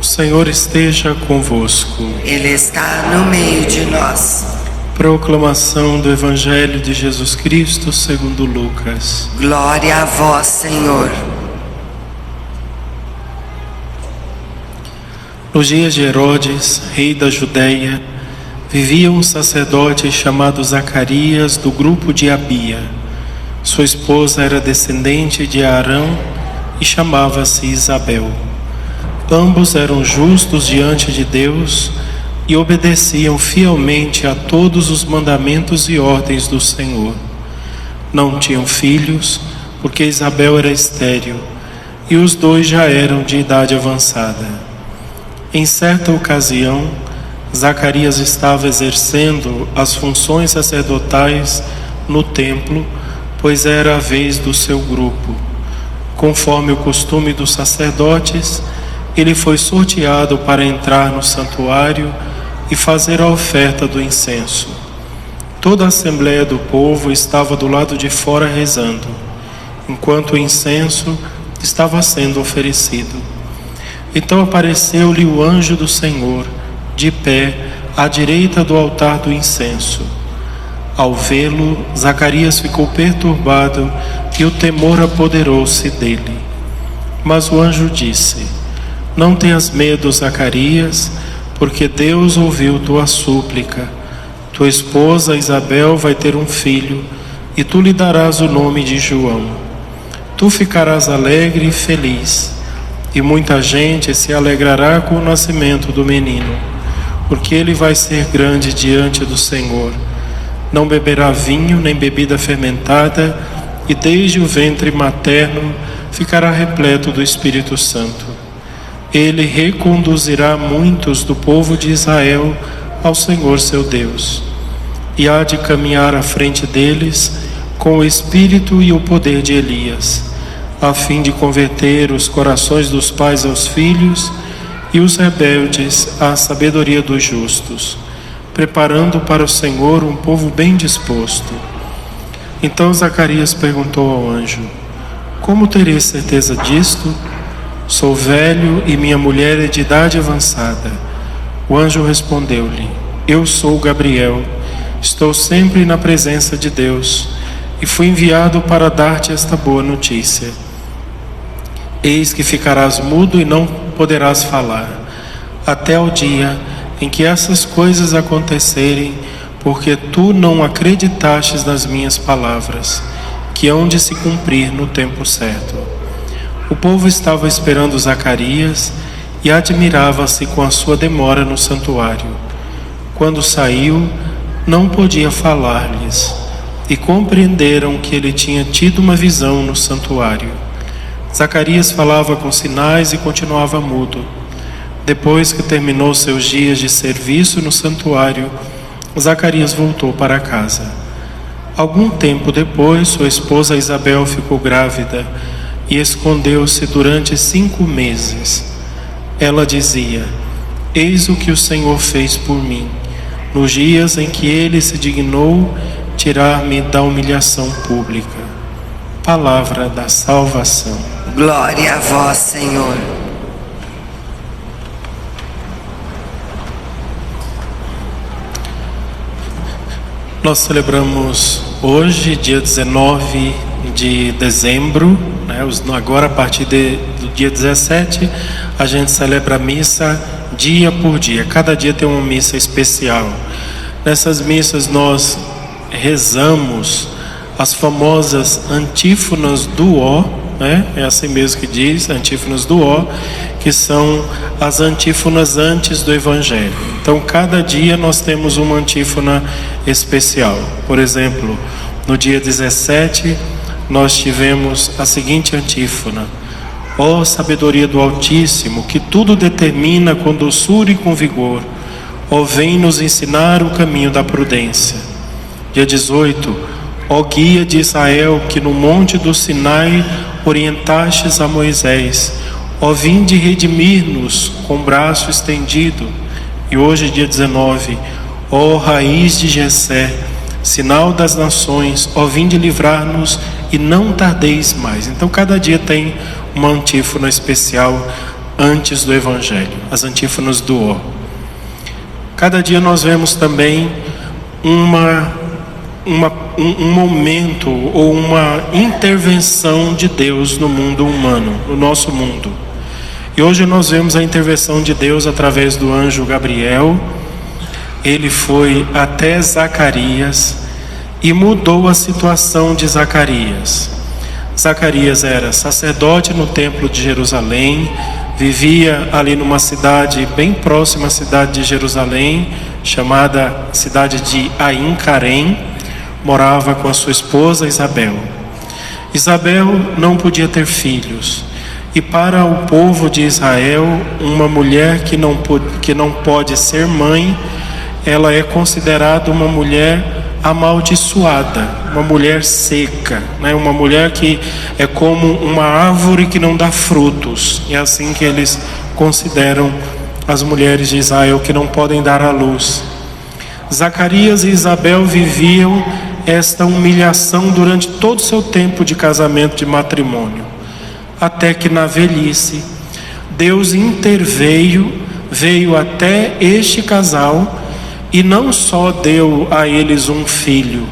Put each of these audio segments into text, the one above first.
Senhor esteja convosco. Ele está no meio de nós. Proclamação do Evangelho de Jesus Cristo segundo Lucas. Glória a vós, Senhor. Nos dias de Herodes, rei da Judéia, vivia um sacerdote chamado Zacarias, do grupo de Abia. Sua esposa era descendente de Arão e chamava-se Isabel. Ambos eram justos diante de Deus e obedeciam fielmente a todos os mandamentos e ordens do Senhor. Não tinham filhos, porque Isabel era estéril, e os dois já eram de idade avançada. Em certa ocasião, Zacarias estava exercendo as funções sacerdotais no templo, pois era a vez do seu grupo. Conforme o costume dos sacerdotes, ele foi sorteado para entrar no santuário e fazer a oferta do incenso. Toda a assembleia do povo estava do lado de fora rezando, enquanto o incenso estava sendo oferecido. Então apareceu-lhe o anjo do Senhor, de pé, à direita do altar do incenso. Ao vê-lo, Zacarias ficou perturbado e o temor apoderou-se dele. Mas o anjo disse: Não tenhas medo, Zacarias, porque Deus ouviu tua súplica. Tua esposa Isabel vai ter um filho, e tu lhe darás o nome de João. Tu ficarás alegre e feliz, e muita gente se alegrará com o nascimento do menino, porque ele vai ser grande diante do Senhor. Não beberá vinho nem bebida fermentada, e desde o ventre materno ficará repleto do Espírito Santo. Ele reconduzirá muitos do povo de Israel ao Senhor seu Deus, e há de caminhar à frente deles com o espírito e o poder de Elias, a fim de converter os corações dos pais aos filhos e os rebeldes à sabedoria dos justos, preparando para o Senhor um povo bem disposto. Então Zacarias perguntou ao anjo: Como terei certeza disto? Sou velho e minha mulher é de idade avançada. O anjo respondeu-lhe: Eu sou Gabriel, estou sempre na presença de Deus, e fui enviado para dar-te esta boa notícia. Eis que ficarás mudo e não poderás falar, até o dia em que essas coisas acontecerem, porque tu não acreditastes nas minhas palavras, que hão de se cumprir no tempo certo. O povo estava esperando Zacarias e admirava-se com a sua demora no santuário. Quando saiu, não podia falar-lhes, e compreenderam que ele tinha tido uma visão no santuário. Zacarias falava com sinais e continuava mudo. Depois que terminou seus dias de serviço no santuário, Zacarias voltou para casa. Algum tempo depois, sua esposa Isabel ficou grávida e escondeu-se durante 5 meses. Ela dizia: Eis o que o Senhor fez por mim, nos dias em que Ele se dignou tirar-me da humilhação pública. Palavra da salvação. Glória a vós, Senhor. Nós celebramos hoje, dia 19 de dezembro, né? Agora a partir do dia 17, a gente celebra a missa dia por dia. Cada dia tem uma missa especial. Nessas missas nós rezamos as famosas antífonas do Ó, né? É assim mesmo que diz, antífonas do Ó, que são as antífonas antes do Evangelho. Então, cada dia nós temos uma antífona especial. Por exemplo, no dia 17, nós tivemos a seguinte antífona: Ó sabedoria do Altíssimo, que tudo determina com doçura e com vigor, ó vem nos ensinar o caminho da prudência. Dia 18, ó guia de Israel, que no monte do Sinai orientastes a Moisés, ó vinde redimir-nos com o braço estendido. E hoje, dia 19, ó raiz de Jessé, sinal das nações, ó vinde livrar-nos e não tardeis mais. Então cada dia tem uma antífona especial antes do Evangelho, as antífonas do Ó. Cada dia nós vemos também um momento ou uma intervenção de Deus no mundo humano, no nosso mundo. E hoje nós vemos a intervenção de Deus através do anjo Gabriel. Ele foi até Zacarias e mudou a situação de Zacarias. Zacarias era sacerdote no templo de Jerusalém, vivia ali numa cidade bem próxima à cidade de Jerusalém, chamada cidade de Ain Carém. Morava com a sua esposa Isabel. Isabel não podia ter filhos, e para o povo de Israel, uma mulher que não pode ser mãe, ela é considerada uma mulher amaldiçoada, uma mulher seca, né? Uma mulher que é como uma árvore que não dá frutos. É assim que eles consideram as mulheres de Israel que não podem dar à luz. Zacarias e Isabel viviam esta humilhação durante todo o seu tempo de casamento, de matrimônio, até que na velhice Deus interveio, veio até este casal e não só deu a eles um filho,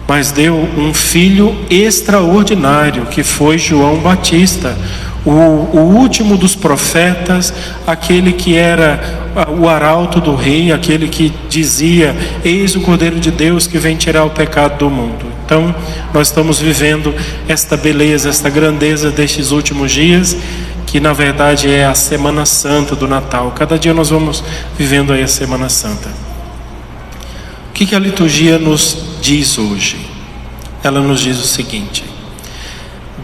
mas deu um filho extraordinário, que foi João Batista, o último dos profetas, aquele que era o arauto do rei, aquele que dizia: eis o Cordeiro de Deus que vem tirar o pecado do mundo. Então nós estamos vivendo esta beleza, esta grandeza destes últimos dias, que na verdade é a Semana Santa do Natal. Cada dia nós vamos vivendo aí a Semana Santa. O que a liturgia nos diz hoje? Ela nos diz o seguinte: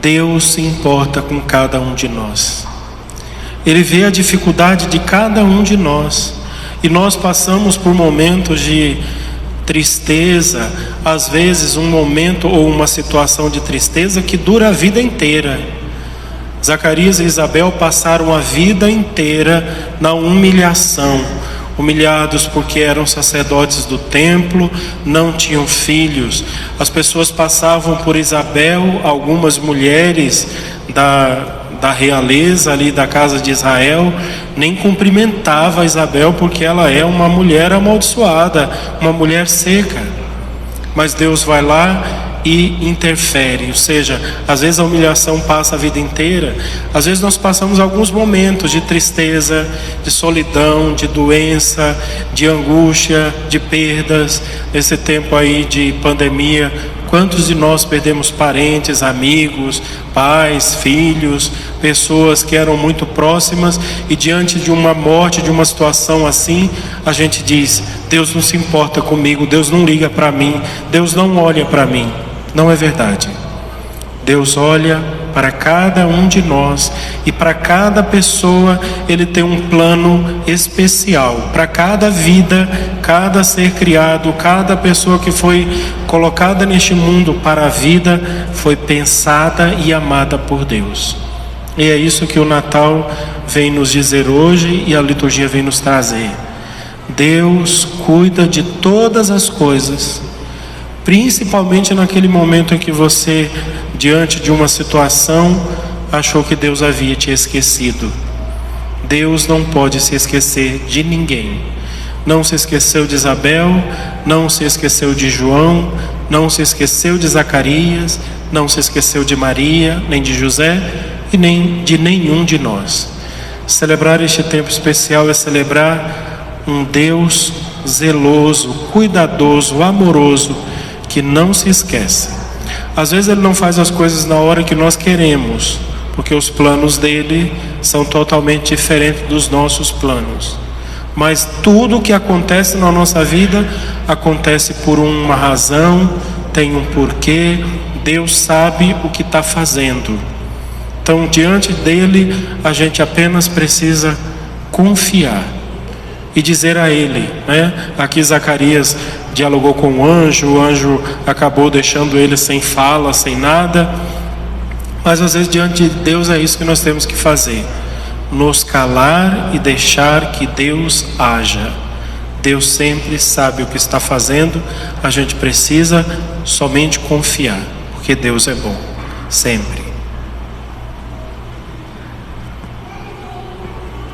Deus se importa com cada um de nós. Ele vê a dificuldade de cada um de nós. E nós passamos por momentos de tristeza, às vezes um momento ou uma situação de tristeza que dura a vida inteira. Zacarias e Isabel passaram a vida inteira na humilhação, humilhados porque eram sacerdotes do templo, não tinham filhos. As pessoas passavam por Isabel, algumas mulheres da realeza ali da casa de Israel, nem cumprimentavam Isabel porque ela é uma mulher amaldiçoada, uma mulher seca. Mas Deus vai lá e interfere, ou seja, às vezes a humilhação passa a vida inteira, às vezes nós passamos alguns momentos de tristeza, de solidão, de doença, de angústia, de perdas. Nesse tempo aí de pandemia, quantos de nós perdemos parentes, amigos, pais, filhos, pessoas que eram muito próximas, e diante de uma morte, de uma situação assim, a gente diz: Deus não se importa comigo, Deus não liga para mim, Deus não olha para mim. Não é verdade. Deus olha para cada um de nós, e para cada pessoa Ele tem um plano especial. Para cada vida, cada ser criado, cada pessoa que foi colocada neste mundo para a vida, foi pensada e amada por Deus. E é isso que o Natal vem nos dizer hoje, e a liturgia vem nos trazer. Deus cuida de todas as coisas, principalmente naquele momento em que você, diante de uma situação, achou que Deus havia te esquecido. Deus não pode se esquecer de ninguém. Não se esqueceu de Isabel, não se esqueceu de João, não se esqueceu de Zacarias, não se esqueceu de Maria, nem de José e nem de nenhum de nós. Celebrar este tempo especial é celebrar um Deus zeloso, cuidadoso, amoroso, que não se esquece. Às vezes Ele não faz as coisas na hora que nós queremos, porque os planos dele são totalmente diferentes dos nossos planos. Mas tudo que acontece na nossa vida acontece por uma razão, tem um porquê. Deus sabe o que está fazendo. Então, diante dele, a gente apenas precisa confiar e dizer a ele, né? Aqui Zacarias dialogou com o anjo acabou deixando ele sem fala, sem nada. Mas às vezes diante de Deus é isso que nós temos que fazer: nos calar e deixar que Deus haja. Deus sempre sabe o que está fazendo, a gente precisa somente confiar, porque Deus é bom, sempre.